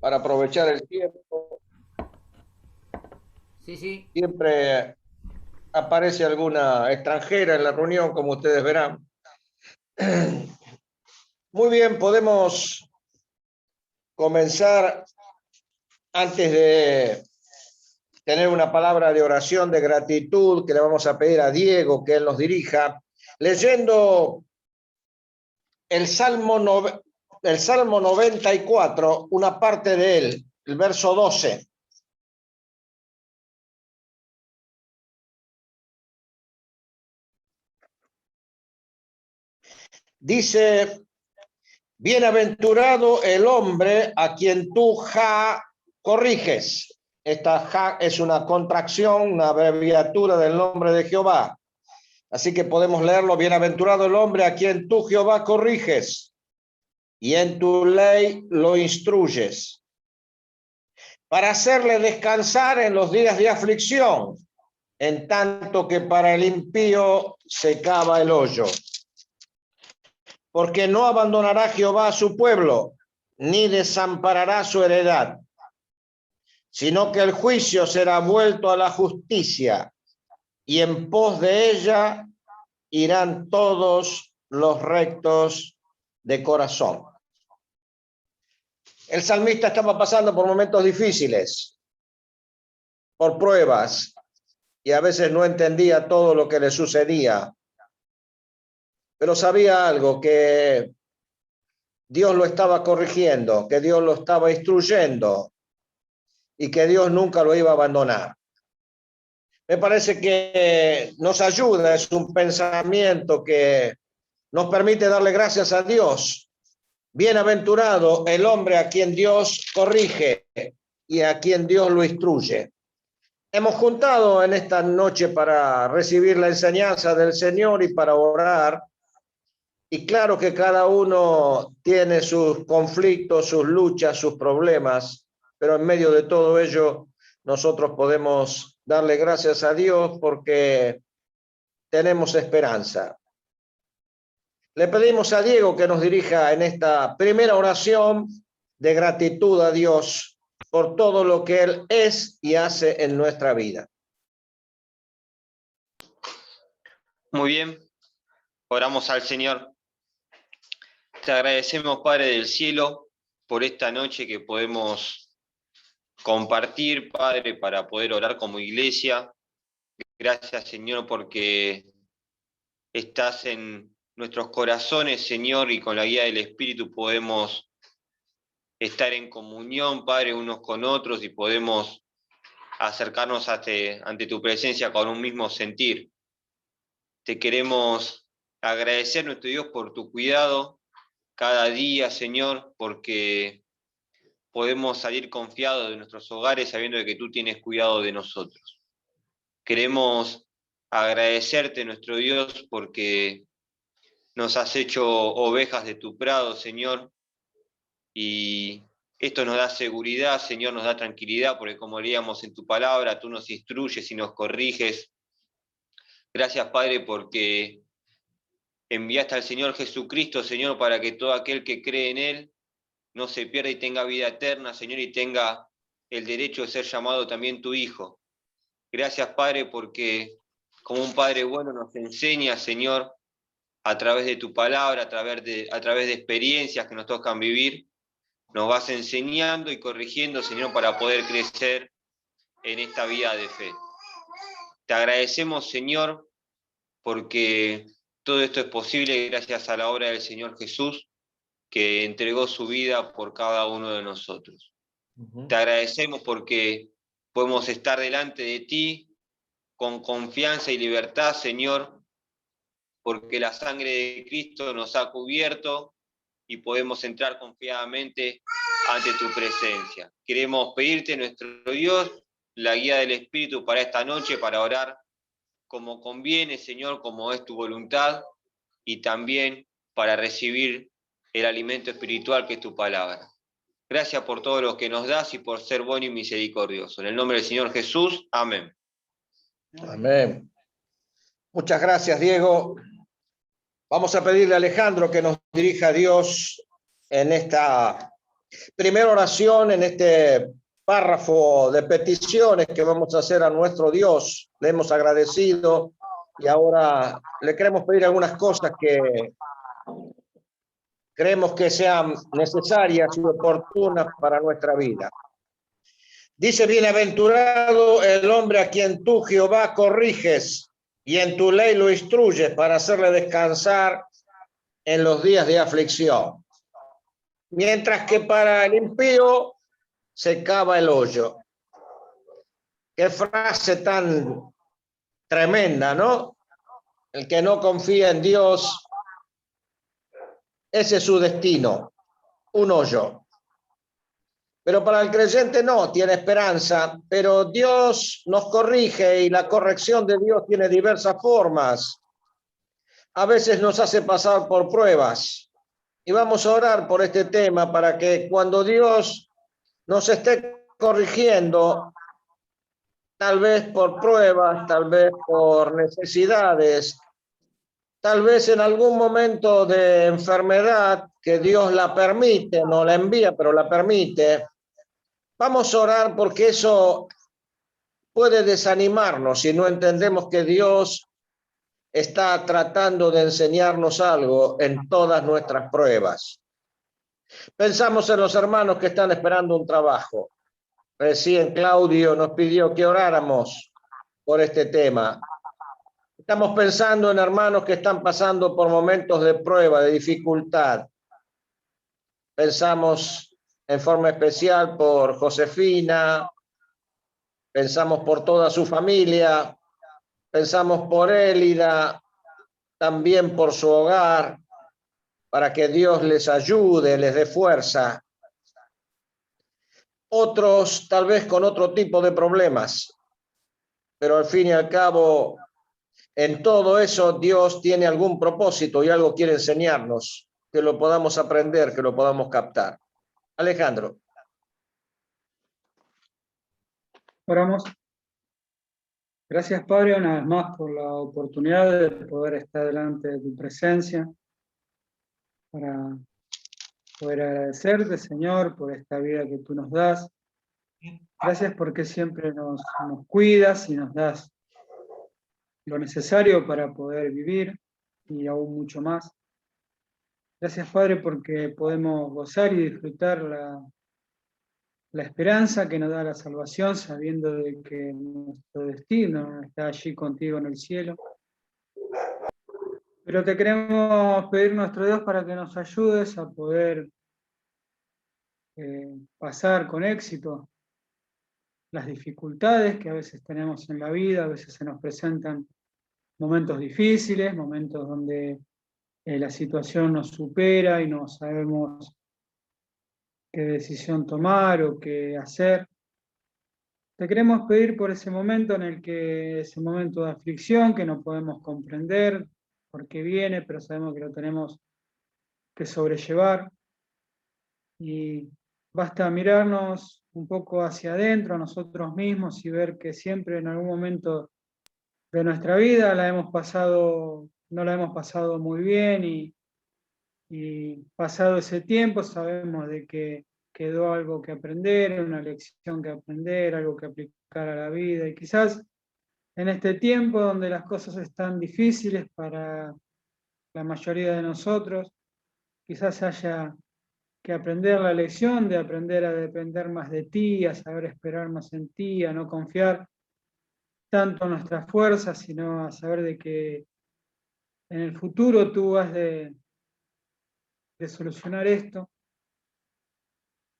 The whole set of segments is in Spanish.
para aprovechar el tiempo. Sí, sí. Siempre aparece alguna extranjera en la reunión, como ustedes verán. Muy bien, podemos comenzar antes de tener una palabra de oración, de gratitud, que le vamos a pedir a Diego que él nos dirija, leyendo el el Salmo 94, una parte de él, el verso 12. Dice: bienaventurado el hombre a quien tú, corriges. Esta es una contracción, una abreviatura del nombre de Jehová. Así que podemos leerlo: bienaventurado el hombre a quien tú, Jehová, corriges, y en tu ley lo instruyes, para hacerle descansar en los días de aflicción, en tanto que para el impío se cava el hoyo. Porque no abandonará Jehová a su pueblo, ni desamparará su heredad, sino que el juicio será vuelto a la justicia, y en pos de ella irán todos los rectos de corazón. El salmista estaba pasando por momentos difíciles, por pruebas, y a veces no entendía todo lo que le sucedía, pero sabía algo, que Dios lo estaba corrigiendo, que Dios lo estaba instruyendo y que Dios nunca lo iba a abandonar. Me parece que nos ayuda, es un pensamiento que nos permite darle gracias a Dios. Bienaventurado el hombre a quien Dios corrige y a quien Dios lo instruye. Hemos juntado en esta noche para recibir la enseñanza del Señor y para orar. Y claro que cada uno tiene sus conflictos, sus luchas, sus problemas, pero en medio de todo ello nosotros podemos darle gracias a Dios porque tenemos esperanza. Le pedimos a Diego que nos dirija en esta primera oración de gratitud a Dios por todo lo que Él es y hace en nuestra vida. Muy bien, oramos al Señor. Te agradecemos, Padre del cielo, por esta noche que podemos compartir, Padre, para poder orar como iglesia. Gracias, Señor, porque estás en nuestros corazones, Señor, y con la guía del Espíritu podemos estar en comunión, Padre, unos con otros y podemos acercarnos ante tu presencia con un mismo sentir. Te queremos agradecer, nuestro Dios, por tu cuidado cada día, Señor, porque podemos salir confiados de nuestros hogares sabiendo de que tú tienes cuidado de nosotros. Queremos agradecerte, nuestro Dios, porque nos has hecho ovejas de tu prado, Señor, y esto nos da seguridad, Señor, nos da tranquilidad, porque como leíamos en tu palabra, tú nos instruyes y nos corriges. Gracias, Padre, porque enviaste al Señor Jesucristo, Señor, para que todo aquel que cree en Él no se pierda y tenga vida eterna, Señor, y tenga el derecho de ser llamado también tu Hijo. Gracias, Padre, porque como un Padre bueno nos enseña, Señor, a través de tu palabra, a través de experiencias que nos tocan vivir, nos vas enseñando y corrigiendo, Señor, para poder crecer en esta vida de fe. Te agradecemos, Señor, porque todo esto es posible gracias a la obra del Señor Jesús, que entregó su vida por cada uno de nosotros. Te agradecemos porque podemos estar delante de ti con confianza y libertad, Señor, porque la sangre de Cristo nos ha cubierto y podemos entrar confiadamente ante tu presencia. Queremos pedirte, nuestro Dios, la guía del Espíritu para esta noche, para orar como conviene, Señor, como es tu voluntad, y también para recibir el alimento espiritual que es tu palabra. Gracias por todo lo que nos das y por ser bueno y misericordioso. En el nombre del Señor Jesús, amén. Amén. Muchas gracias, Diego. Vamos a pedirle a Alejandro que nos dirija a Dios en esta Primera oración en este párrafo de peticiones que vamos a hacer a nuestro Dios. Le hemos agradecido y ahora le queremos pedir algunas cosas que creemos que sean necesarias y oportunas para nuestra vida. Dice, bienaventurado el hombre a quien tú, Jehová, corriges y en tu ley lo instruyes para hacerle descansar en los días de aflicción. Mientras que para el impío se cava el hoyo. Qué frase tan tremenda, ¿no? El que no confía en Dios, ese es su destino, un hoyo. Pero para el creyente no, tiene esperanza, pero Dios nos corrige y la corrección de Dios tiene diversas formas. A veces nos hace pasar por pruebas y vamos a orar por este tema para que cuando Dios nos esté corrigiendo, tal vez por pruebas, tal vez por necesidades, tal vez en algún momento de enfermedad que Dios la permite, no la envía, pero la permite. Vamos a orar porque eso puede desanimarnos si no entendemos que Dios está tratando de enseñarnos algo en todas nuestras pruebas. Pensamos en los hermanos que están esperando un trabajo. Recién Claudio nos pidió que oráramos por este tema. Estamos pensando en hermanos que están pasando por momentos de prueba, de dificultad. Pensamos en forma especial por Josefina, pensamos por toda su familia, pensamos por Élida, también por su hogar, para que Dios les ayude, les dé fuerza. Otros tal vez con otro tipo de problemas, pero al fin y al cabo, en todo eso Dios tiene algún propósito y algo quiere enseñarnos, que lo podamos aprender, que lo podamos captar. Alejandro. Oramos. Gracias, Padre, una vez más por la oportunidad de poder estar delante de tu presencia, para poder agradecerte, Señor, por esta vida que tú nos das. Gracias porque siempre nos cuidas y nos das lo necesario para poder vivir y aún mucho más. Gracias, Padre, porque podemos gozar y disfrutar la esperanza que nos da la salvación, sabiendo de que nuestro destino está allí contigo en el cielo. Pero te queremos pedir, nuestro Dios, para que nos ayudes a poder pasar con éxito las dificultades que a veces tenemos en la vida. A veces se nos presentan momentos difíciles, momentos donde la situación nos supera y no sabemos qué decisión tomar o qué hacer. Te queremos pedir por ese momento en el que, ese momento de aflicción que no podemos comprender por qué viene, pero sabemos que lo tenemos que sobrellevar. Y basta mirarnos un poco hacia adentro, a nosotros mismos, y ver que siempre en algún momento de nuestra vida no la hemos pasado muy bien, y pasado ese tiempo sabemos de que quedó algo que aprender, una lección que aprender, algo que aplicar a la vida. Y quizás en este tiempo donde las cosas están difíciles para la mayoría de nosotros, quizás haya que aprender la lección de aprender a depender más de ti, a saber esperar más en ti, a no confiar tanto en nuestras fuerzas, sino a saber de que en el futuro tú has de solucionar esto,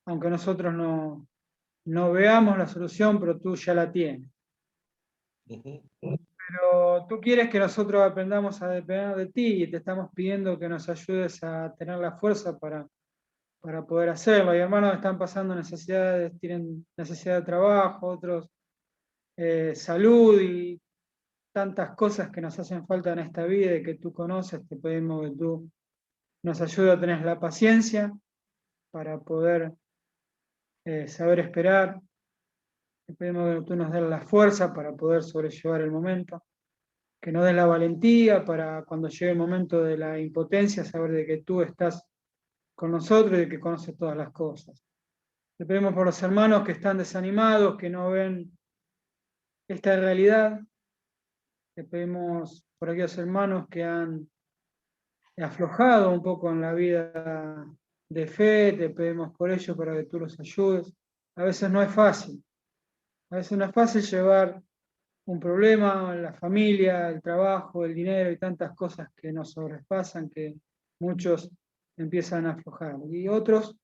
aunque nosotros no veamos la solución, pero tú ya la tienes. Pero tú quieres que nosotros aprendamos a depender de ti y te estamos pidiendo que nos ayudes a tener la fuerza para poder hacerlo. Hay hermanos que están pasando necesidades, tienen necesidad de trabajo, otros salud y tantas cosas que nos hacen falta en esta vida y que tú conoces. Te pedimos que tú nos ayudes a tener la paciencia para poder saber esperar. Te pedimos que tú nos des la fuerza para poder sobrellevar el momento, que nos des la valentía para cuando llegue el momento de la impotencia, saber de que tú estás con nosotros y que conoce todas las cosas. Te pedimos por los hermanos que están desanimados, que no ven esta realidad. Te pedimos por aquellos hermanos que han aflojado un poco en la vida de fe. Te pedimos por ellos para que tú los ayudes. A veces no es fácil. A veces no es fácil llevar un problema en la familia, el trabajo, el dinero y tantas cosas que nos sobrepasan, que muchos empiezan a aflojar. Y otros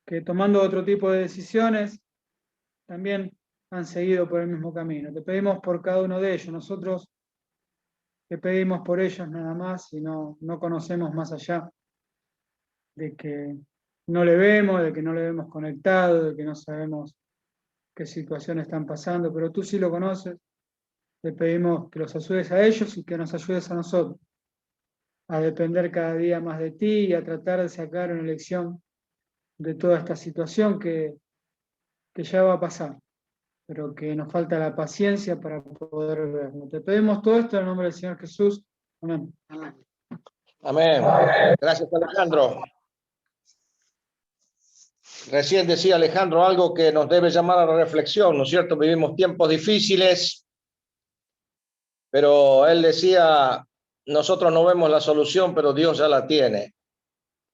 que tomando otro tipo de decisiones también han seguido por el mismo camino. Te pedimos por cada uno de ellos. Nosotros te pedimos por ellos nada más y no conocemos más allá de que no le vemos, de que no le vemos conectado, de que no sabemos qué situaciones están pasando, pero tú sí lo conoces. Te pedimos que los ayudes a ellos y que nos ayudes a nosotros a depender cada día más de ti y a tratar de sacar una lección de toda esta situación que ya va a pasar, pero que nos falta la paciencia para poder verlo. Te pedimos todo esto en el nombre del Señor Jesús. Amén. Amén. Gracias, Alejandro. Recién decía Alejandro algo que nos debe llamar a la reflexión, ¿no es cierto? Vivimos tiempos difíciles, pero él decía, nosotros no vemos la solución, pero Dios ya la tiene.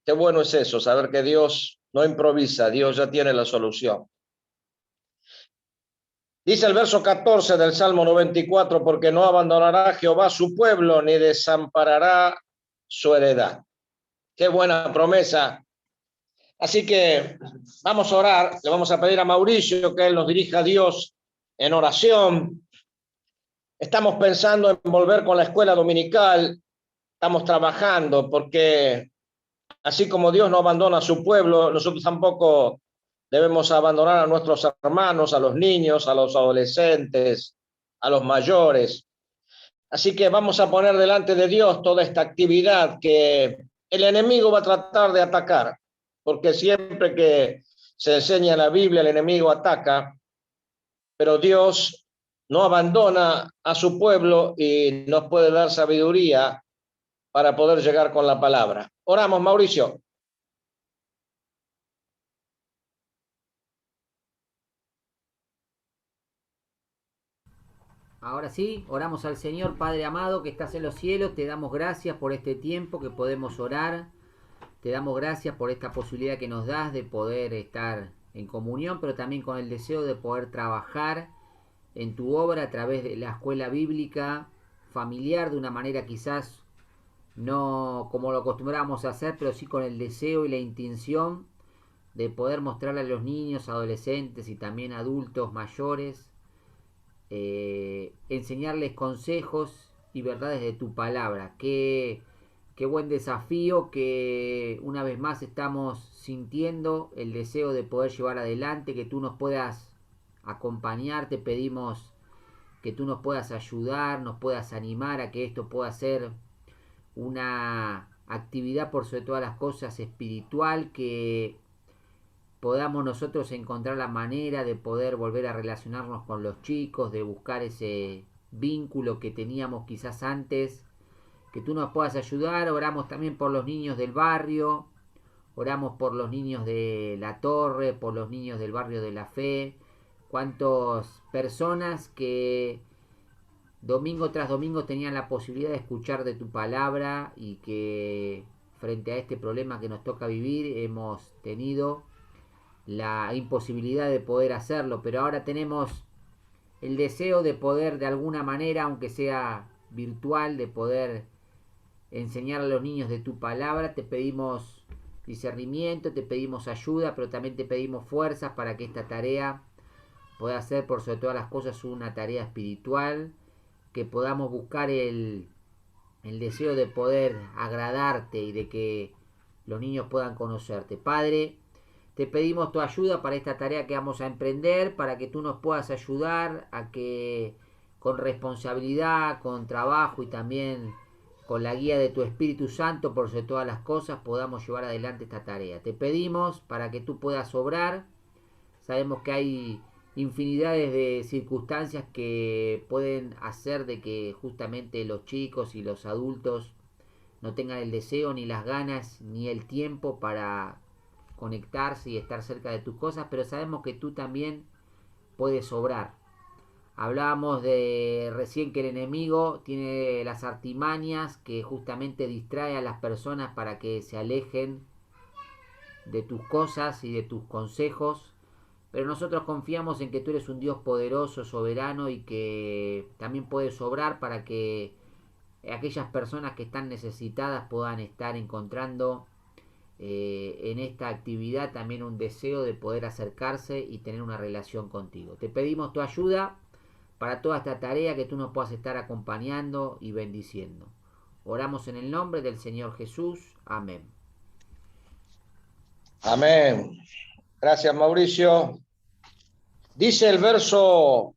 Qué bueno es eso, saber que Dios no improvisa, Dios ya tiene la solución. Dice el verso 14 del Salmo 94, porque no abandonará Jehová su pueblo, ni desamparará su heredad. Qué buena promesa. Así que vamos a orar, le vamos a pedir a Mauricio que él nos dirija a Dios en oración. Estamos pensando en volver con la escuela dominical, estamos trabajando porque así como Dios no abandona a su pueblo, nosotros tampoco debemos abandonar a nuestros hermanos, a los niños, a los adolescentes, a los mayores. Así que vamos a poner delante de Dios toda esta actividad que el enemigo va a tratar de atacar, porque siempre que se enseña en la Biblia el enemigo ataca, pero Dios no abandona a su pueblo y nos puede dar sabiduría para poder llegar con la palabra. Oramos, Mauricio. Ahora sí, oramos al Señor. Padre amado que estás en los cielos, te damos gracias por este tiempo que podemos orar. Te damos gracias por esta posibilidad que nos das de poder estar en comunión, pero también con el deseo de poder trabajar en tu obra a través de la escuela bíblica familiar de una manera quizás no como lo acostumbramos a hacer, pero sí con el deseo y la intención de poder mostrarle a los niños, adolescentes y también adultos mayores, enseñarles consejos y verdades de tu palabra. Qué buen desafío que una vez más estamos sintiendo el deseo de poder llevar adelante, que tú nos puedas acompañar. Te pedimos que tú nos puedas ayudar, nos puedas animar a que esto pueda ser una actividad por sobre todas las cosas espiritual, que podamos nosotros encontrar la manera de poder volver a relacionarnos con los chicos, de buscar ese vínculo que teníamos quizás antes, que tú nos puedas ayudar. Oramos también por los niños del barrio, oramos por los niños de la torre, por los niños del barrio de la fe, cuántas personas que domingo tras domingo tenían la posibilidad de escuchar de tu palabra y que frente a este problema que nos toca vivir hemos tenido la imposibilidad de poder hacerlo, pero ahora tenemos el deseo de poder de alguna manera, aunque sea virtual, de poder enseñar a los niños de tu palabra. Te pedimos discernimiento, te pedimos ayuda, pero también te pedimos fuerzas para que esta tarea pueda ser por sobre todas las cosas una tarea espiritual, que podamos buscar el deseo de poder agradarte y de que los niños puedan conocerte. Padre, te pedimos tu ayuda para esta tarea que vamos a emprender, para que tú nos puedas ayudar a que con responsabilidad, con trabajo y también con la guía de tu Espíritu Santo por sobre todas las cosas podamos llevar adelante esta tarea. Te pedimos para que tú puedas obrar. Sabemos que hay infinidades de circunstancias que pueden hacer de que justamente los chicos y los adultos no tengan el deseo, ni las ganas, ni el tiempo para conectarse y estar cerca de tus cosas, pero sabemos que tú también puedes obrar. Hablábamos de recién que el enemigo tiene las artimañas que justamente distrae a las personas para que se alejen de tus cosas y de tus consejos, pero nosotros confiamos en que tú eres un Dios poderoso, soberano y que también puedes obrar para que aquellas personas que están necesitadas puedan estar encontrando en esta actividad también un deseo de poder acercarse y tener una relación contigo. Te pedimos tu ayuda para toda esta tarea, que tú nos puedas estar acompañando y bendiciendo. Oramos en el nombre del Señor Jesús. Amén. Amén. Gracias, Mauricio. Dice el verso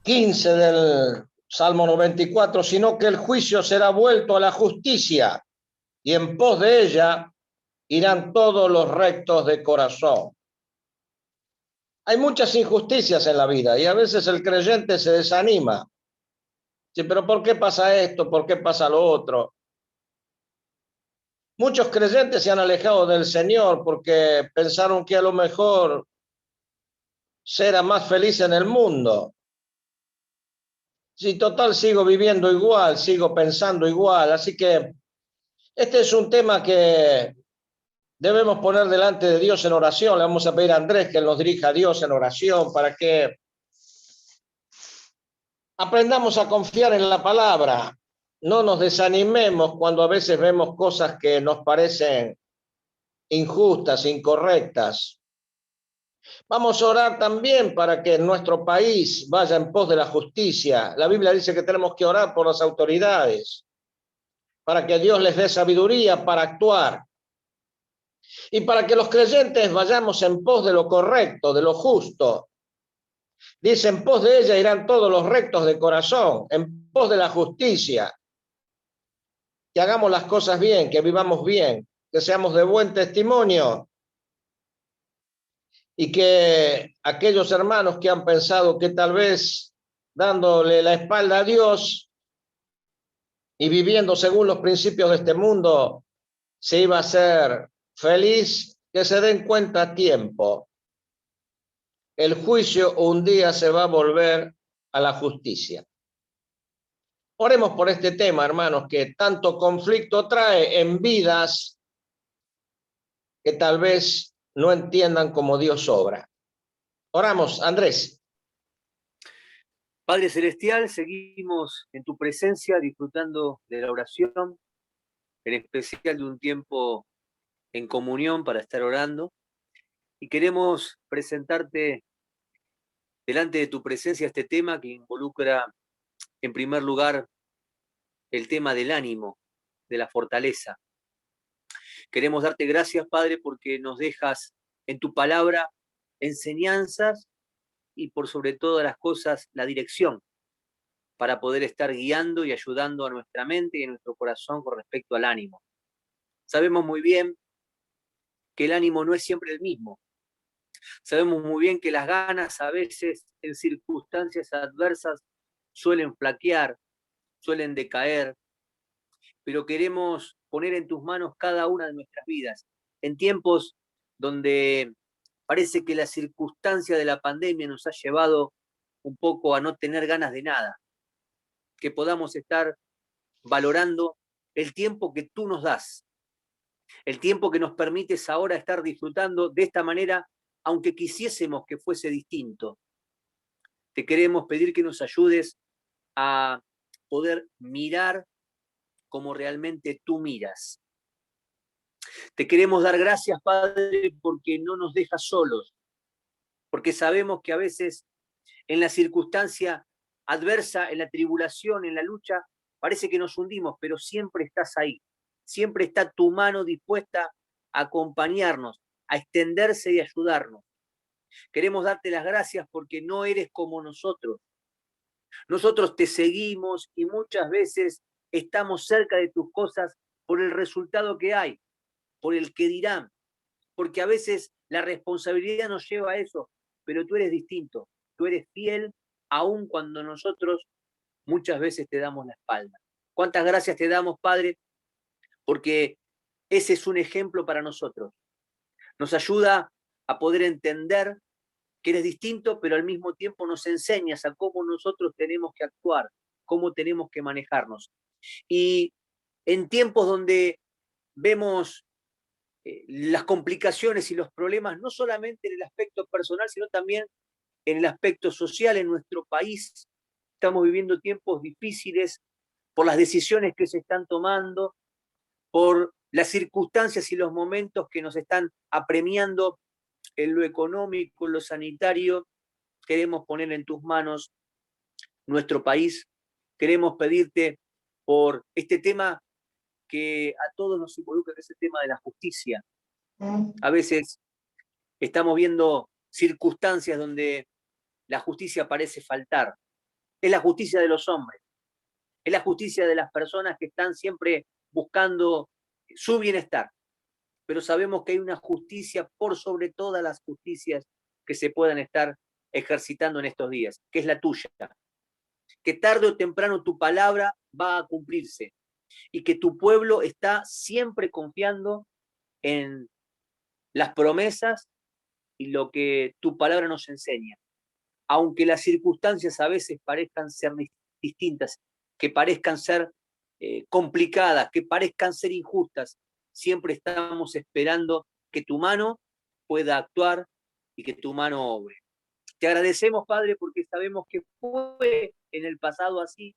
15 del Salmo 94, sino que el juicio será vuelto a la justicia, y en pos de ella irán todos los rectos de corazón. Hay muchas injusticias en la vida y a veces el creyente se desanima. Sí, pero ¿por qué pasa esto? ¿Por qué pasa lo otro? Muchos creyentes se han alejado del Señor porque pensaron que a lo mejor será más feliz en el mundo. Sí, total, sigo viviendo igual, sigo pensando igual. Así que este es un tema que debemos poner delante de Dios en oración. Le vamos a pedir a Andrés que nos dirija a Dios en oración para que aprendamos a confiar en la palabra. No nos desanimemos cuando a veces vemos cosas que nos parecen injustas, incorrectas. Vamos a orar también para que nuestro país vaya en pos de la justicia. La Biblia dice que tenemos que orar por las autoridades, para que Dios les dé sabiduría para actuar. Y para que los creyentes vayamos en pos de lo correcto, de lo justo. Dice, en pos de ella irán todos los rectos de corazón, en pos de la justicia. Que hagamos las cosas bien, que vivamos bien, que seamos de buen testimonio. Y que aquellos hermanos que han pensado que tal vez dándole la espalda a Dios y viviendo según los principios de este mundo se iba a ser feliz, que se den cuenta a tiempo. El juicio un día se va a volver a la justicia. Oremos por este tema, hermanos, que tanto conflicto trae en vidas que tal vez no entiendan cómo Dios obra. Oramos, Andrés. Padre Celestial, seguimos en tu presencia disfrutando de la oración, en especial de un tiempo en comunión para estar orando. Y queremos presentarte delante de tu presencia este tema que involucra, en primer lugar, el tema del ánimo, de la fortaleza. Queremos darte gracias, Padre, porque nos dejas en tu palabra enseñanzas y por sobre todas las cosas la dirección para poder estar guiando y ayudando a nuestra mente y a nuestro corazón con respecto al ánimo. Sabemos muy bien que el ánimo no es siempre el mismo. Sabemos muy bien que las ganas a veces en circunstancias adversas suelen flaquear, suelen decaer, pero queremos poner en tus manos cada una de nuestras vidas. En tiempos donde parece que la circunstancia de la pandemia nos ha llevado un poco a no tener ganas de nada, que podamos estar valorando el tiempo que tú nos das, el tiempo que nos permites ahora estar disfrutando de esta manera, aunque quisiésemos que fuese distinto. Te queremos pedir que nos ayudes a poder mirar como realmente tú miras. Te queremos dar gracias, Padre, porque no nos dejas solos, porque sabemos que a veces en la circunstancia adversa, en la tribulación, en la lucha, parece que nos hundimos, pero siempre estás ahí. Siempre está tu mano dispuesta a acompañarnos, a extenderse y ayudarnos. Queremos darte las gracias porque no eres como nosotros. Nosotros te seguimos y muchas veces estamos cerca de tus cosas por el resultado que hay, por el que dirán, porque a veces la responsabilidad nos lleva a eso, pero tú eres distinto, tú eres fiel aun cuando nosotros muchas veces te damos la espalda. Cuántas gracias te damos, Padre, porque ese es un ejemplo para nosotros. Nos ayuda a poder entender que eres distinto, pero al mismo tiempo nos enseñas a cómo nosotros tenemos que actuar, cómo tenemos que manejarnos. Y en tiempos donde vemos las complicaciones y los problemas, no solamente en el aspecto personal, sino también en el aspecto social en nuestro país, estamos viviendo tiempos difíciles por las decisiones que se están tomando, por las circunstancias y los momentos que nos están apremiando en lo económico, en lo sanitario. Queremos poner en tus manos nuestro país, queremos pedirte por este tema que a todos nos involucra, que es el tema de la justicia. A veces estamos viendo circunstancias donde la justicia parece faltar. Es la justicia de los hombres, es la justicia de las personas que están siempre buscando su bienestar. Pero sabemos que hay una justicia por sobre todas las justicias que se puedan estar ejercitando en estos días, que es la tuya. Que tarde o temprano tu palabra va a cumplirse y que tu pueblo está siempre confiando en las promesas y lo que tu palabra nos enseña. Aunque las circunstancias a veces parezcan ser distintas, que parezcan ser complicadas, que parezcan ser injustas, siempre estamos esperando que tu mano pueda actuar y que tu mano obre. Te agradecemos, Padre, porque sabemos que fue en el pasado así,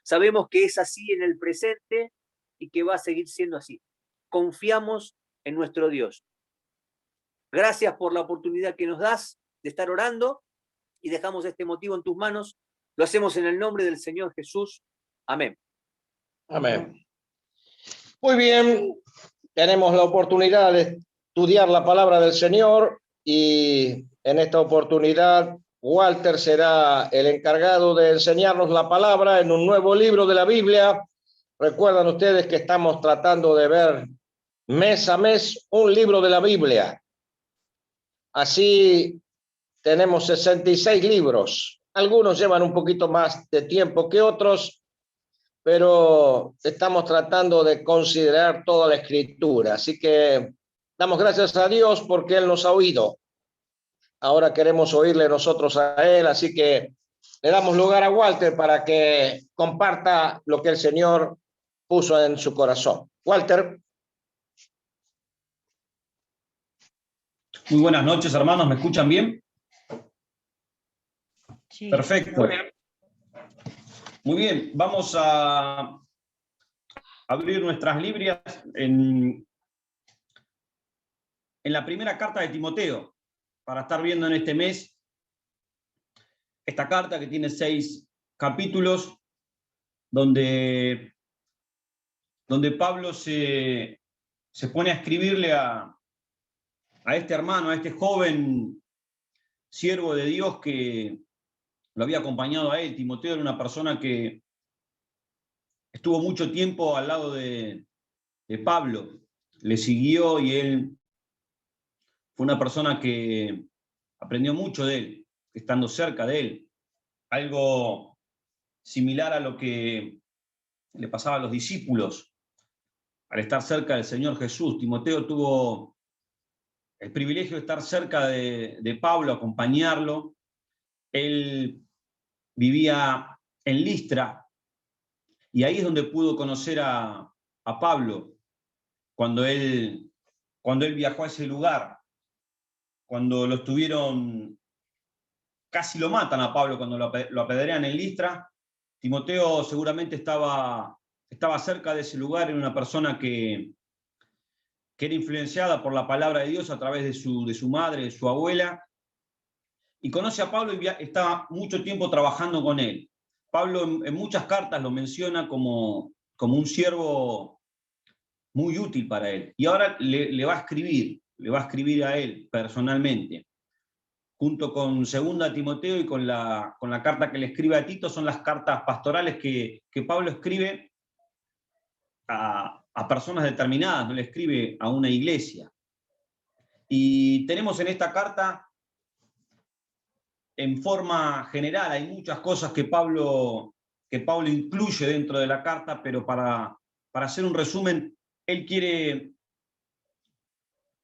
sabemos que es así en el presente y que va a seguir siendo así. Confiamos en nuestro Dios. Gracias por la oportunidad que nos das de estar orando y dejamos este motivo en tus manos. Lo hacemos en el nombre del Señor Jesús. Amén. Amén. Muy bien, tenemos la oportunidad de estudiar la palabra del Señor y en esta oportunidad Walter será el encargado de enseñarnos la palabra en un nuevo libro de la Biblia. Recuerdan ustedes que estamos tratando de ver mes a mes un libro de la Biblia. Así tenemos 66 libros. Algunos llevan un poquito más de tiempo que otros, pero estamos tratando de considerar toda la escritura. Así que damos gracias a Dios porque Él nos ha oído. Ahora queremos oírle nosotros a Él, así que le damos lugar a Walter para que comparta lo que el Señor puso en su corazón. Walter. Muy buenas noches, hermanos. ¿Me escuchan bien? Sí. Perfecto. Muy bien, vamos a abrir nuestras Biblias en la primera carta de Timoteo, para estar viendo en este mes esta carta que tiene 6 capítulos, donde Pablo se pone a escribirle a este hermano, a este joven siervo de Dios que lo había acompañado a él. Timoteo era una persona que estuvo mucho tiempo al lado de Pablo, le siguió y él fue una persona que aprendió mucho de él, estando cerca de él. Algo similar a lo que le pasaba a los discípulos al estar cerca del Señor Jesús. Timoteo tuvo el privilegio de estar cerca de Pablo, acompañarlo. Él vivía en Listra y ahí es donde pudo conocer a Pablo cuando él viajó a ese lugar, cuando lo estuvieron, casi lo matan a Pablo cuando lo apedrean en Listra. Timoteo seguramente estaba cerca de ese lugar, era una persona que era influenciada por la palabra de Dios a través de su madre, de su abuela, y conoce a Pablo y está mucho tiempo trabajando con él. Pablo en muchas cartas lo menciona como un siervo muy útil para él. Y ahora le va a escribir a él personalmente. Junto con 2 Timoteo y con la carta que le escribe a Tito, son las cartas pastorales que Pablo escribe a personas determinadas, no le escribe a una iglesia. Y tenemos en esta carta, en forma general, hay muchas cosas que Pablo incluye dentro de la carta, pero para hacer un resumen, él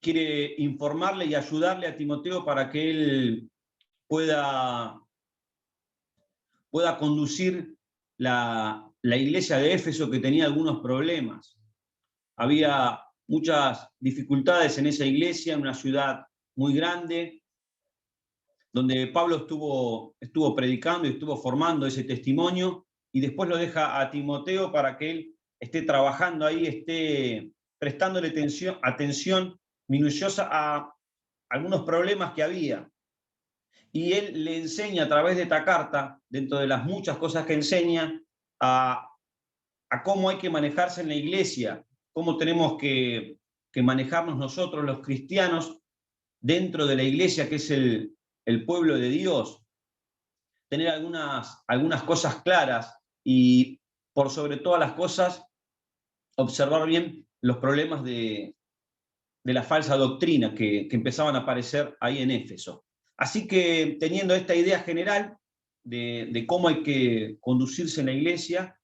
quiere informarle y ayudarle a Timoteo para que él pueda conducir la iglesia de Éfeso, que tenía algunos problemas. Había muchas dificultades en esa iglesia, en una ciudad muy grande, donde Pablo estuvo predicando y estuvo formando ese testimonio, y después lo deja a Timoteo para que él esté trabajando ahí, esté prestándole atención minuciosa a algunos problemas que había. Y él le enseña a través de esta carta, dentro de las muchas cosas que enseña, a cómo hay que manejarse en la iglesia, cómo tenemos que manejarnos nosotros los cristianos dentro de la iglesia, que es el pueblo de Dios. Tener algunas cosas claras y, por sobre todas las cosas, observar bien los problemas de la falsa doctrina que empezaban a aparecer ahí en Éfeso. Así que, teniendo esta idea general de cómo hay que conducirse en la iglesia,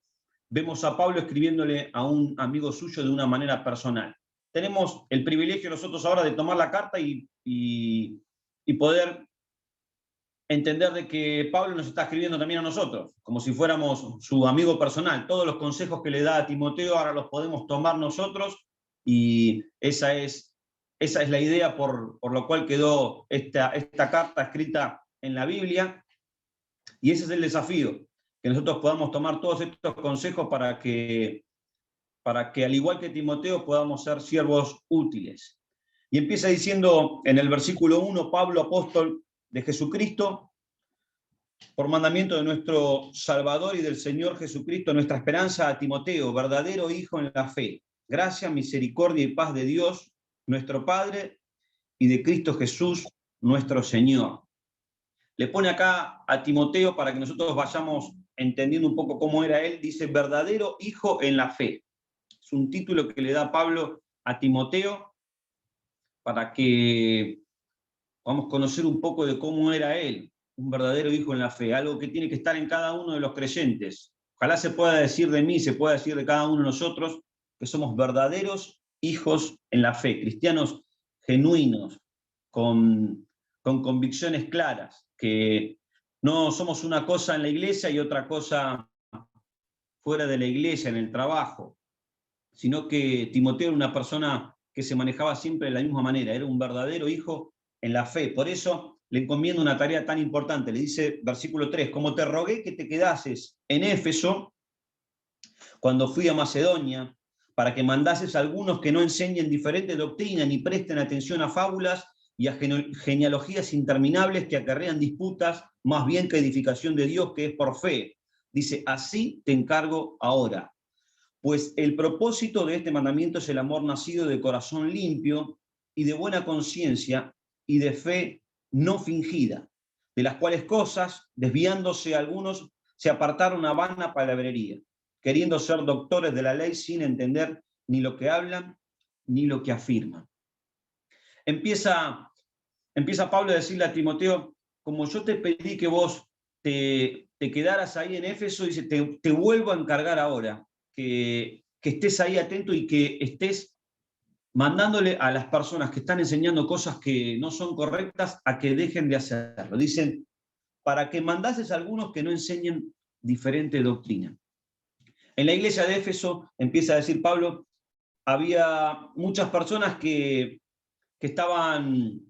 vemos a Pablo escribiéndole a un amigo suyo de una manera personal. Tenemos el privilegio nosotros ahora de tomar la carta y poder entender de que Pablo nos está escribiendo también a nosotros, como si fuéramos su amigo personal. Todos los consejos que le da a Timoteo ahora los podemos tomar nosotros, y esa es la idea por la cual quedó esta carta escrita en la Biblia, y ese es el desafío, que nosotros podamos tomar todos estos consejos para que al igual que Timoteo podamos ser siervos útiles. Y empieza diciendo en el versículo 1, Pablo, apóstol de Jesucristo, por mandamiento de nuestro Salvador y del Señor Jesucristo, nuestra esperanza, a Timoteo, verdadero hijo en la fe. Gracia, misericordia y paz de Dios, nuestro Padre, y de Cristo Jesús, nuestro Señor. Le pone acá a Timoteo para que nosotros vayamos entendiendo un poco cómo era él. Dice, verdadero hijo en la fe. Es un título que le da Pablo a Timoteo para que podamos conocer un poco de cómo era él, un verdadero hijo en la fe, algo que tiene que estar en cada uno de los creyentes. Ojalá se pueda decir de mí, se pueda decir de cada uno de nosotros, que somos verdaderos hijos en la fe, cristianos genuinos, con convicciones claras, que no somos una cosa en la iglesia y otra cosa fuera de la iglesia, en el trabajo, sino que Timoteo era una persona que se manejaba siempre de la misma manera, era un verdadero hijo en la fe. Por eso le encomienda una tarea tan importante. Le dice, versículo 3, como te rogué que te quedases en Éfeso cuando fui a Macedonia, para que mandases a algunos que no enseñen diferente doctrina ni presten atención a fábulas y a genealogías interminables que acarrean disputas, más bien que edificación de Dios, que es por fe. Dice, así te encargo ahora. Pues el propósito de este mandamiento es el amor nacido de corazón limpio y de buena conciencia y de fe no fingida, de las cuales cosas, desviándose algunos, se apartaron a vana palabrería, queriendo ser doctores de la ley sin entender ni lo que hablan ni lo que afirman. Empieza Pablo a decirle a Timoteo, como yo te pedí que vos te quedaras ahí en Éfeso, dice, te vuelvo a encargar ahora, que estés ahí atento y que estés mandándole a las personas que están enseñando cosas que no son correctas a que dejen de hacerlo. Dicen, para que mandases a algunos que no enseñen diferente doctrina. En la iglesia de Éfeso, empieza a decir Pablo, había muchas personas que estaban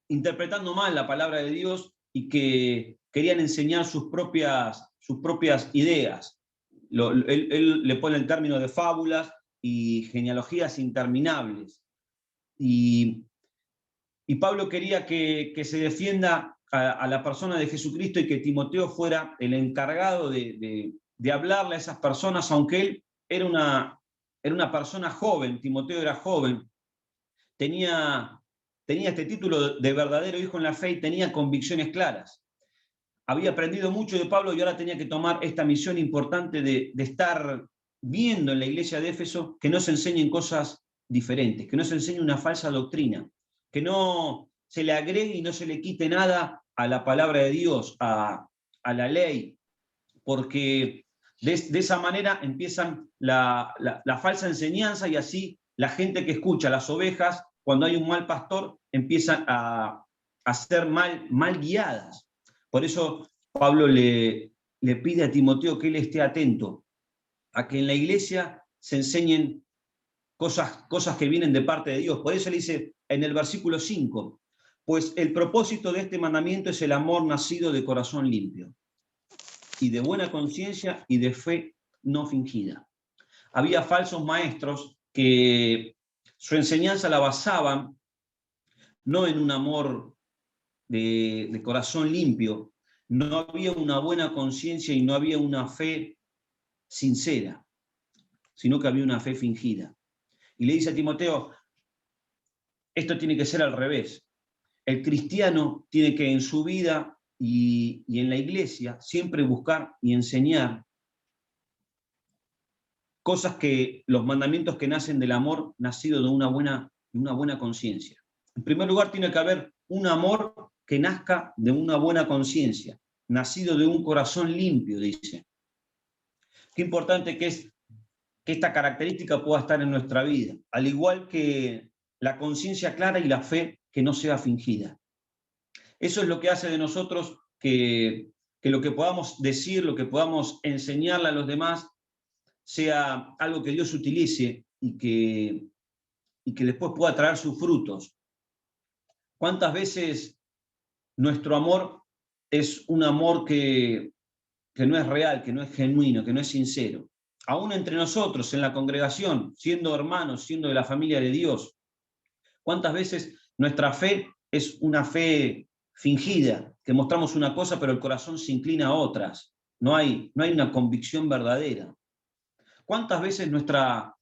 interpretando mal la palabra de Dios y que querían enseñar sus propias ideas. Él le pone el término de fábulas y genealogías interminables. Y Pablo quería que se defienda a la persona de Jesucristo y que Timoteo fuera el encargado de hablarle a esas personas, aunque él era una persona joven. Timoteo era joven, tenía este título de verdadero hijo en la fe y tenía convicciones claras. Había aprendido mucho de Pablo y ahora tenía que tomar esta misión importante de estar viendo en la iglesia de Éfeso que no se enseñen cosas diferentes, que no se enseñe una falsa doctrina, que no se le agregue y no se le quite nada a la palabra de Dios, a la ley, porque De esa manera empiezan la falsa enseñanza y así la gente que escucha las ovejas, cuando hay un mal pastor, empiezan a ser mal guiadas. Por eso Pablo le pide a Timoteo que él esté atento a que en la iglesia se enseñen cosas que vienen de parte de Dios. Por eso le dice en el versículo 5, pues el propósito de este mandamiento es el amor nacido de corazón limpio y de buena conciencia y de fe no fingida. Había falsos maestros que su enseñanza la basaban no en un amor de corazón limpio, no había una buena conciencia y no había una fe sincera, sino que había una fe fingida. Y le dice a Timoteo, esto tiene que ser al revés. El cristiano tiene que en su vida y en la iglesia siempre buscar y enseñar cosas que, los mandamientos que nacen del amor nacido de una buena conciencia. En primer lugar, tiene que haber un amor que nazca de una buena conciencia, nacido de un corazón limpio, dice. Qué importante que es que esta característica pueda estar en nuestra vida, al igual que la conciencia clara y la fe que no sea fingida. Eso es lo que hace de nosotros que lo que podamos decir, lo que podamos enseñarle a los demás, sea algo que Dios utilice y que después pueda traer sus frutos. ¿Cuántas veces nuestro amor es un amor que no es real, que no es genuino, que no es sincero? Aún entre nosotros, en la congregación, siendo hermanos, siendo de la familia de Dios, ¿cuántas veces nuestra fe es una fe fingida, que mostramos una cosa pero el corazón se inclina a otras? No hay una convicción verdadera. ¿Cuántas veces nuestra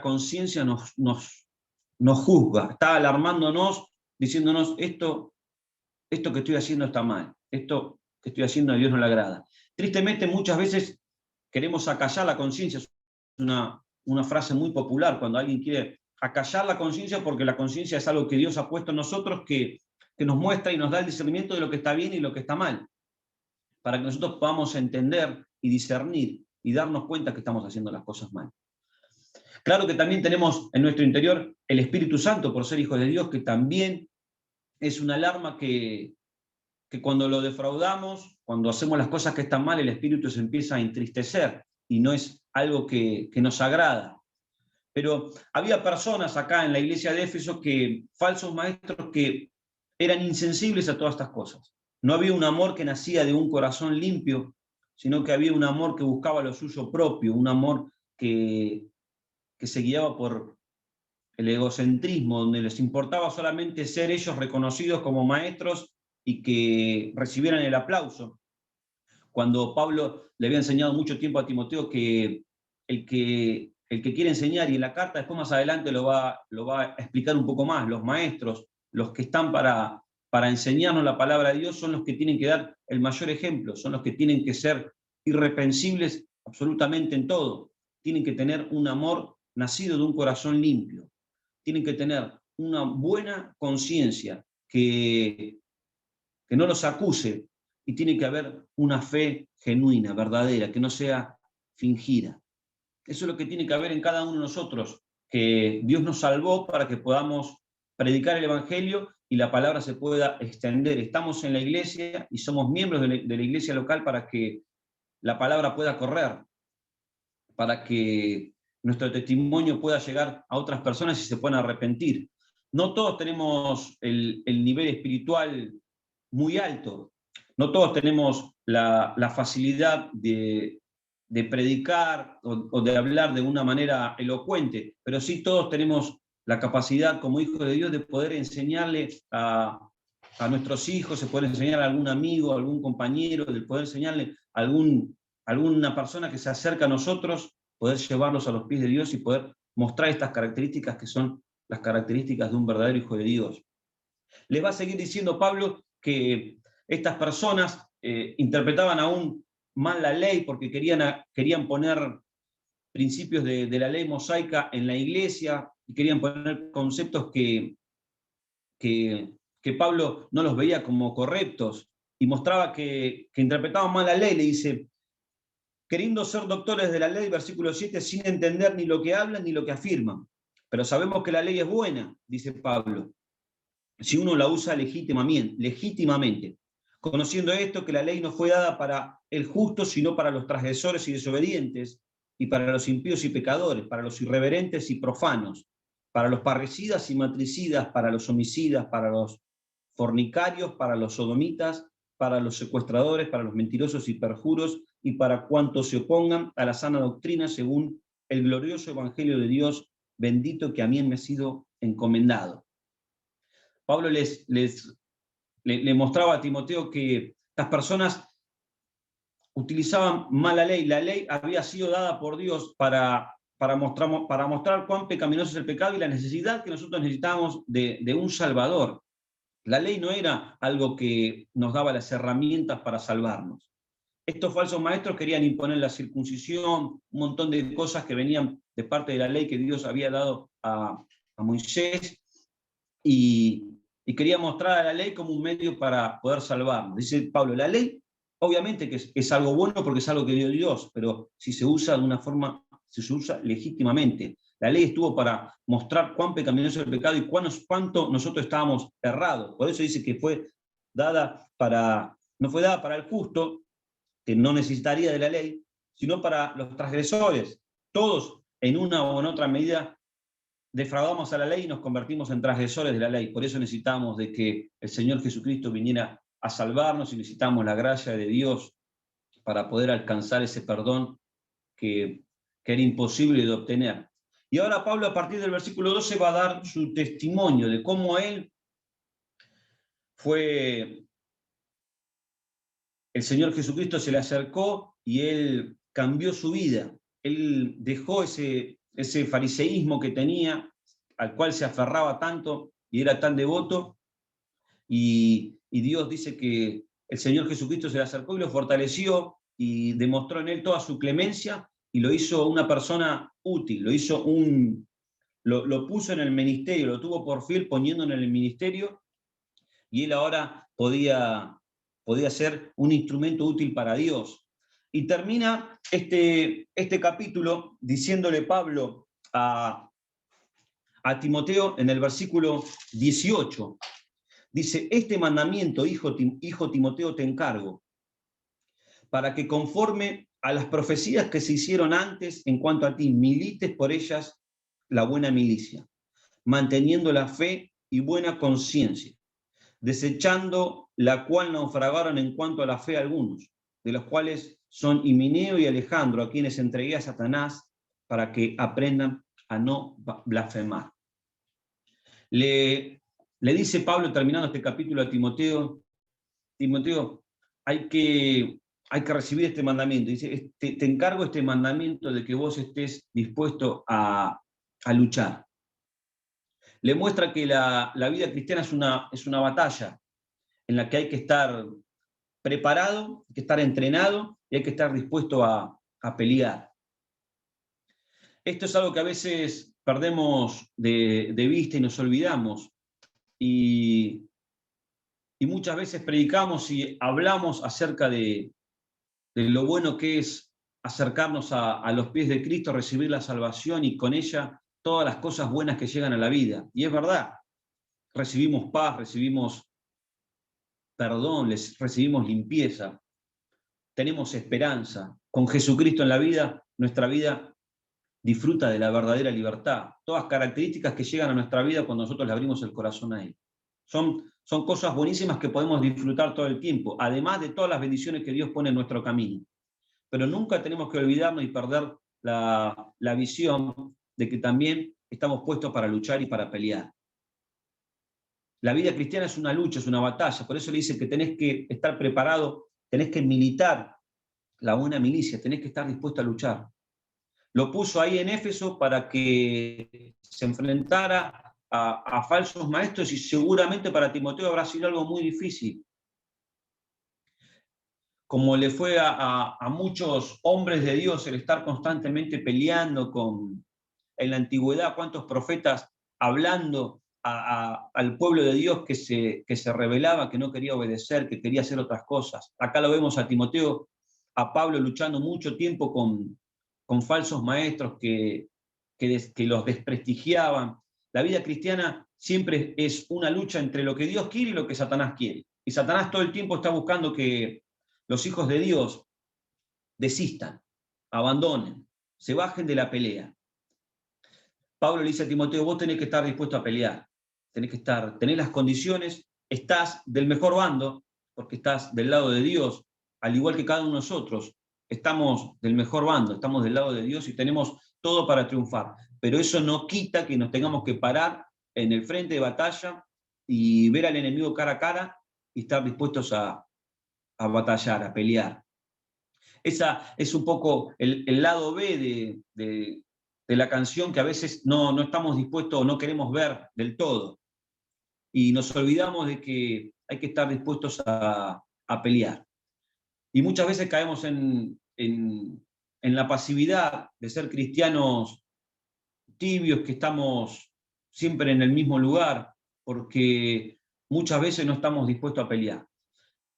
conciencia nos juzga, está alarmándonos, diciéndonos esto que estoy haciendo está mal, esto que estoy haciendo a Dios no le agrada? Tristemente muchas veces queremos acallar la conciencia, es una frase muy popular cuando alguien quiere acallar la conciencia, porque la conciencia es algo que Dios ha puesto en nosotros que nos muestra y nos da el discernimiento de lo que está bien y lo que está mal, para que nosotros podamos entender y discernir y darnos cuenta que estamos haciendo las cosas mal. Claro que también tenemos en nuestro interior el Espíritu Santo, por ser hijos de Dios, que también es una alarma que cuando lo defraudamos, cuando hacemos las cosas que están mal, el Espíritu se empieza a entristecer y no es algo que nos agrada. Pero había personas acá en la iglesia de Éfeso, falsos maestros, que eran insensibles a todas estas cosas. No había un amor que nacía de un corazón limpio, sino que había un amor que buscaba lo suyo propio, un amor que se guiaba por el egocentrismo, donde les importaba solamente ser ellos reconocidos como maestros y que recibieran el aplauso. Cuando Pablo le había enseñado mucho tiempo a Timoteo que el que quiere enseñar, y en la carta después más adelante lo va a explicar un poco más, los maestros, los que están para enseñarnos la palabra de Dios, son los que tienen que dar el mayor ejemplo, son los que tienen que ser irreprensibles absolutamente en todo. Tienen que tener un amor nacido de un corazón limpio. Tienen que tener una buena conciencia que no los acuse, y tiene que haber una fe genuina, verdadera, que no sea fingida. Eso es lo que tiene que haber en cada uno de nosotros, que Dios nos salvó para que podamos predicar el Evangelio y la palabra se pueda extender. Estamos en la iglesia y somos miembros de la iglesia local para que la palabra pueda correr, para que nuestro testimonio pueda llegar a otras personas y se puedan arrepentir. No todos tenemos el nivel espiritual muy alto, no todos tenemos la facilidad de predicar o de hablar de una manera elocuente, pero sí todos tenemos la capacidad como hijos de Dios de poder enseñarle a nuestros hijos, de poder enseñar a algún amigo, a algún compañero, de poder enseñarle a alguna persona que se acerca a nosotros, poder llevarlos a los pies de Dios y poder mostrar estas características que son las características de un verdadero hijo de Dios. Les va a seguir diciendo Pablo que estas personas interpretaban aún mal la ley porque querían poner principios de la ley mosaica en la iglesia y querían poner conceptos que Pablo no los veía como correctos y mostraba que interpretaban mal la ley. Le dice, queriendo ser doctores de la ley, versículo 7, sin entender ni lo que hablan ni lo que afirman. Pero sabemos que la ley es buena, dice Pablo, si uno la usa legítimamente, conociendo esto, que la ley no fue dada para el justo, sino para los transgresores y desobedientes, y para los impíos y pecadores, para los irreverentes y profanos, para los parricidas y matricidas, para los homicidas, para los fornicarios, para los sodomitas, para los secuestradores, para los mentirosos y perjuros, y para cuantos se opongan a la sana doctrina según el glorioso evangelio de Dios, bendito que a mí me ha sido encomendado. Pablo le mostraba a Timoteo que estas personas utilizaban mal la ley. La ley había sido dada por Dios para mostrar cuán pecaminoso es el pecado y la necesidad que nosotros necesitábamos de un Salvador. La ley no era algo que nos daba las herramientas para salvarnos. Estos falsos maestros querían imponer la circuncisión, un montón de cosas que venían de parte de la ley que Dios había dado a Moisés, y quería mostrar a la ley como un medio para poder salvarnos. Dice Pablo, la ley obviamente que es algo bueno porque es algo que dio Dios, pero si se usa de una forma, si se usa legítimamente. La ley estuvo para mostrar cuán pecaminoso es el pecado y cuánto nosotros estábamos errados. Por eso dice que no fue dada para el justo, que no necesitaría de la ley, sino para los transgresores. Todos, en una o en otra medida, defraudamos a la ley y nos convertimos en transgresores de la ley. Por eso necesitamos de que el Señor Jesucristo viniera a salvarnos y necesitamos la gracia de Dios para poder alcanzar ese perdón que era imposible de obtener. Y ahora Pablo, a partir del versículo 12, va a dar su testimonio de cómo él fue, el Señor Jesucristo se le acercó y él cambió su vida. Él dejó ese fariseísmo que tenía, al cual se aferraba tanto y era tan devoto, y Dios dice que el Señor Jesucristo se le acercó y lo fortaleció y demostró en él toda su clemencia y lo hizo una persona útil, lo puso en el ministerio, lo tuvo por fiel poniéndolo en el ministerio, y él ahora podía ser un instrumento útil para Dios. Y termina este capítulo diciéndole Pablo a Timoteo en el versículo 18. Dice, este mandamiento, hijo Timoteo, te encargo, para que conforme a las profecías que se hicieron antes en cuanto a ti, milites por ellas la buena milicia, manteniendo la fe y buena conciencia, desechando la cual naufragaron en cuanto a la fe algunos, de los cuales son Himeneo y Alejandro, a quienes entregué a Satanás para que aprendan a no blasfemar. Le dice Pablo, terminando este capítulo, a Timoteo, hay que recibir este mandamiento. Dice, te encargo este mandamiento de que vos estés dispuesto a luchar. Le muestra que la vida cristiana es una batalla en la que hay que estar preparado, hay que estar entrenado y hay que estar dispuesto a pelear. Esto es algo que a veces perdemos de vista y nos olvidamos. Y muchas veces predicamos y hablamos acerca de lo bueno que es acercarnos a los pies de Cristo, recibir la salvación y con ella todas las cosas buenas que llegan a la vida. Y es verdad, recibimos paz, recibimos perdón, recibimos limpieza, tenemos esperanza. Con Jesucristo en la vida, nuestra vida disfruta de la verdadera libertad. Todas características que llegan a nuestra vida cuando nosotros le abrimos el corazón a Él. Son cosas buenísimas que podemos disfrutar todo el tiempo, además de todas las bendiciones que Dios pone en nuestro camino. Pero nunca tenemos que olvidarnos y perder la visión de que también estamos puestos para luchar y para pelear. La vida cristiana es una lucha, es una batalla, por eso le dice que tenés que estar preparado, tenés que militar la buena milicia, tenés que estar dispuesto a luchar. Lo puso ahí en Éfeso para que se enfrentara a falsos maestros y seguramente para Timoteo habrá sido algo muy difícil. Como le fue a muchos hombres de Dios el estar constantemente peleando en la antigüedad, cuántos profetas hablando al pueblo de Dios que se rebelaba, que no quería obedecer, que quería hacer otras cosas. Acá lo vemos a Timoteo a Pablo luchando mucho tiempo con falsos maestros que los desprestigiaban. La vida cristiana siempre es una lucha entre lo que Dios quiere y lo que Satanás quiere. Y Satanás todo el tiempo está buscando que los hijos de Dios desistan, abandonen, se bajen de la pelea. Pablo le dice a Timoteo, vos tenés que estar dispuesto a pelear, tenés las condiciones, estás del mejor bando, porque estás del lado de Dios, al igual que cada uno de nosotros, estamos del mejor bando, estamos del lado de Dios y tenemos todo para triunfar. Pero eso no quita que nos tengamos que parar en el frente de batalla y ver al enemigo cara a cara y estar dispuestos a batallar, a pelear. Esa es un poco el lado B de la canción que a veces no estamos dispuestos o no queremos ver del todo. Y nos olvidamos de que hay que estar dispuestos a pelear. Y muchas veces caemos en la pasividad de ser cristianos tibios, que estamos siempre en el mismo lugar, porque muchas veces no estamos dispuestos a pelear.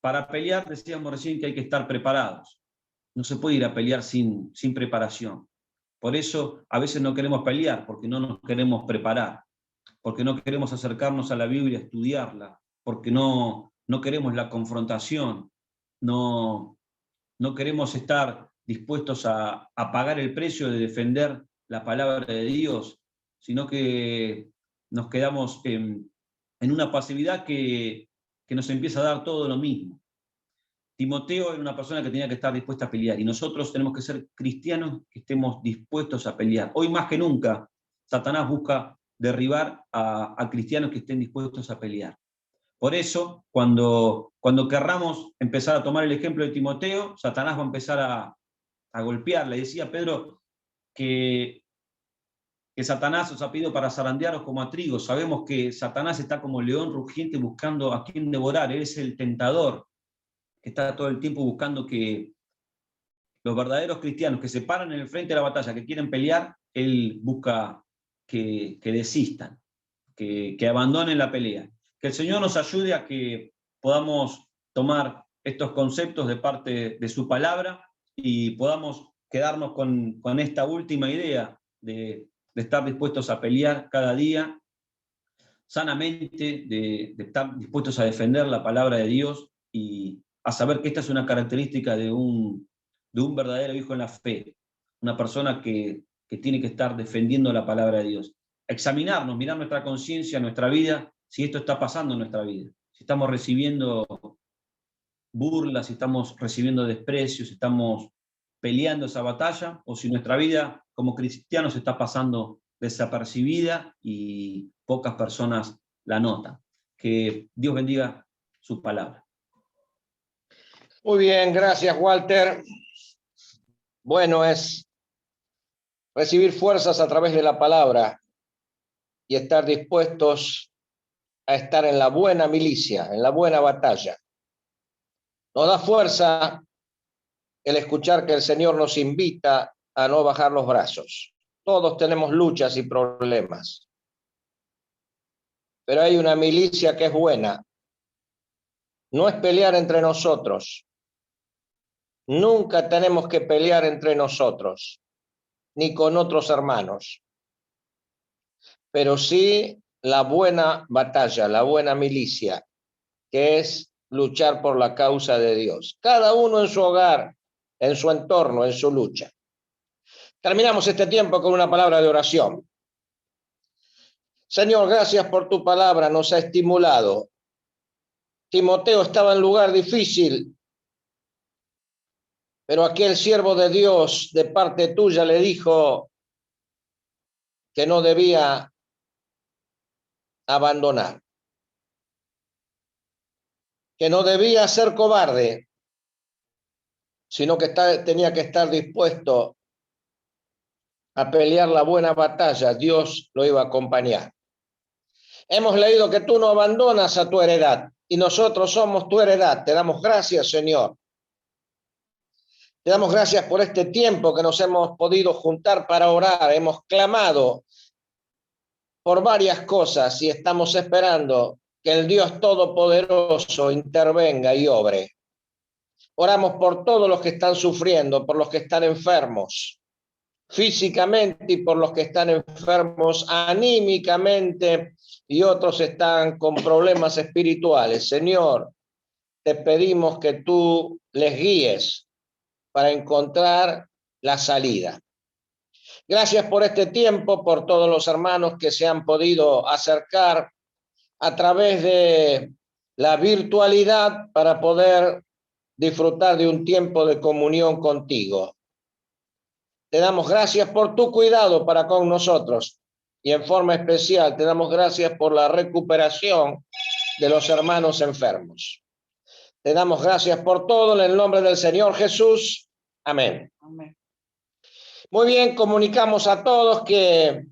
Para pelear, decíamos recién que hay que estar preparados. No se puede ir a pelear sin preparación. Por eso a veces no queremos pelear, porque no nos queremos preparar, porque no queremos acercarnos a la Biblia, estudiarla, porque no queremos la confrontación, no queremos estar dispuestos a pagar el precio de defender la palabra de Dios, sino que nos quedamos en una pasividad que nos empieza a dar todo lo mismo. Timoteo era una persona que tenía que estar dispuesta a pelear y nosotros tenemos que ser cristianos que estemos dispuestos a pelear. Hoy más que nunca, Satanás busca derribar a cristianos que estén dispuestos a pelear. Por eso, cuando querramos empezar a tomar el ejemplo de Timoteo, Satanás va a empezar a golpear. Le decía Pedro que Satanás os ha pedido para zarandearos como a trigo. Sabemos que Satanás está como león rugiente buscando a quien devorar. Él es el tentador, que está todo el tiempo buscando que los verdaderos cristianos que se paran en el frente de la batalla, que quieren pelear, él busca que desistan, que abandonen la pelea. Que el Señor nos ayude a que podamos tomar estos conceptos de parte de su palabra y podamos quedarnos con esta última idea de estar dispuestos a pelear cada día sanamente, de estar dispuestos a defender la palabra de Dios y a saber que esta es una característica de un verdadero hijo en la fe, una persona que tiene que estar defendiendo la palabra de Dios. Examinarnos, mirar nuestra conciencia, nuestra vida, si esto está pasando en nuestra vida, si estamos recibiendo burlas, si estamos recibiendo desprecios, si estamos peleando esa batalla, o si nuestra vida como cristianos está pasando desapercibida y pocas personas la notan. Que Dios bendiga su palabra. Muy bien, gracias, Walter. Bueno, es recibir fuerzas a través de la palabra y estar dispuestos a estar en la buena milicia, en la buena batalla. Nos da fuerza el escuchar que el Señor nos invita a no bajar los brazos. Todos tenemos luchas y problemas, pero hay una milicia que es buena. No es pelear entre nosotros. Nunca tenemos que pelear entre nosotros, ni con otros hermanos. Pero sí la buena batalla, la buena milicia, que es luchar por la causa de Dios. Cada uno en su hogar, en su entorno, en su lucha. Terminamos este tiempo con una palabra de oración. Señor, gracias por tu palabra, nos ha estimulado. Timoteo estaba en lugar difícil, pero aquel siervo de Dios de parte tuya le dijo que no debía abandonar, que no debía ser cobarde, sino que tenía que estar dispuesto a pelear la buena batalla. Dios lo iba a acompañar. Hemos leído que tú no abandonas a tu heredad y nosotros somos tu heredad. Te damos gracias, Señor. Te damos gracias por este tiempo que nos hemos podido juntar para orar. Hemos clamado por varias cosas y estamos esperando que el Dios Todopoderoso intervenga y obre. Oramos por todos los que están sufriendo, por los que están enfermos físicamente y por los que están enfermos anímicamente y otros están con problemas espirituales. Señor, te pedimos que tú les guíes para encontrar la salida. Gracias por este tiempo, por todos los hermanos que se han podido acercar a través de la virtualidad para poder disfrutar de un tiempo de comunión contigo. Te damos gracias por tu cuidado para con nosotros y en forma especial te damos gracias por la recuperación de los hermanos enfermos. Te damos gracias por todo en el nombre del Señor Jesús. Amén. Amén. Muy bien, comunicamos a todos que